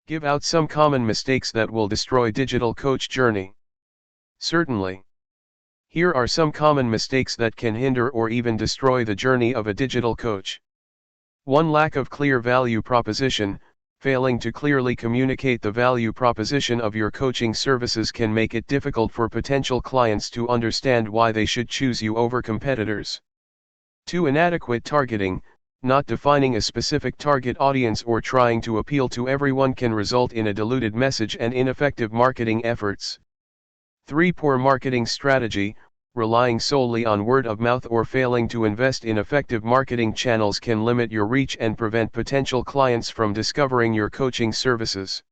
Give out some common mistakes that will destroy digital coach journey. Certainly. Here are some common mistakes that can hinder or even destroy the journey of a digital coach. 1. Lack of clear value proposition. Failing to clearly communicate the value proposition of your coaching services can make it difficult for potential clients to understand why they should choose you over competitors. 2. Inadequate targeting. Not defining a specific target audience or trying to appeal to everyone can result in a diluted message and ineffective marketing efforts. 3. Poor marketing strategy. Relying solely on word of mouth or failing to invest in effective marketing channels can limit your reach and prevent potential clients from discovering your coaching services.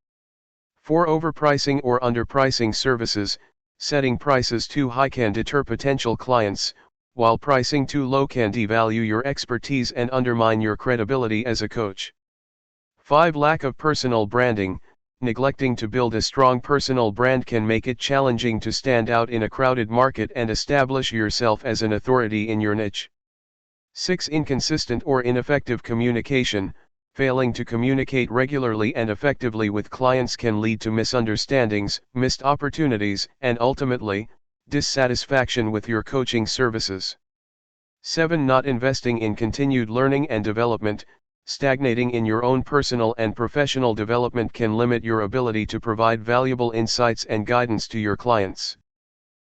4. Overpricing or underpricing services. Setting prices too high can deter potential clients, while pricing too low can devalue your expertise and undermine your credibility as a coach. 5. Lack of personal branding. Neglecting to build a strong personal brand can make it challenging to stand out in a crowded market and establish yourself as an authority in your niche. 6. Inconsistent or ineffective communication. Failing to communicate regularly and effectively with clients can lead to misunderstandings, missed opportunities, and ultimately, dissatisfaction with your coaching services. 7. Not investing in continued learning and development. Stagnating in your own personal and professional development can limit your ability to provide valuable insights and guidance to your clients.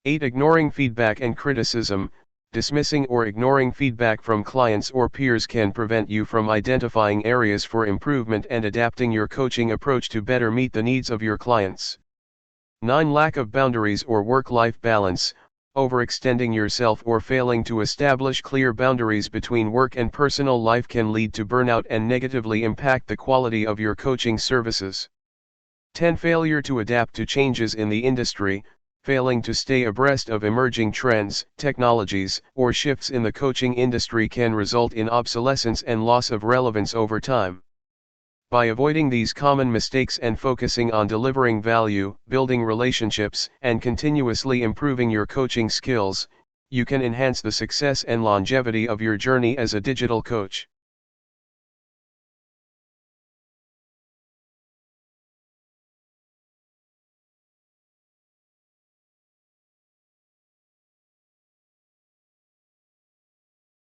8. Ignoring feedback and criticism. Dismissing or ignoring feedback from clients or peers can prevent you from identifying areas for improvement and adapting your coaching approach to better meet the needs of your clients. 9. Lack of boundaries or work-life balance. Overextending yourself or failing to establish clear boundaries between work and personal life can lead to burnout and negatively impact the quality of your coaching services. 10. Failure to adapt to changes in the industry. Failing to stay abreast of emerging trends, technologies, or shifts in the coaching industry can result in obsolescence and loss of relevance over time. By avoiding these common mistakes and focusing on delivering value, building relationships, and continuously improving your coaching skills, you can enhance the success and longevity of your journey as a digital coach.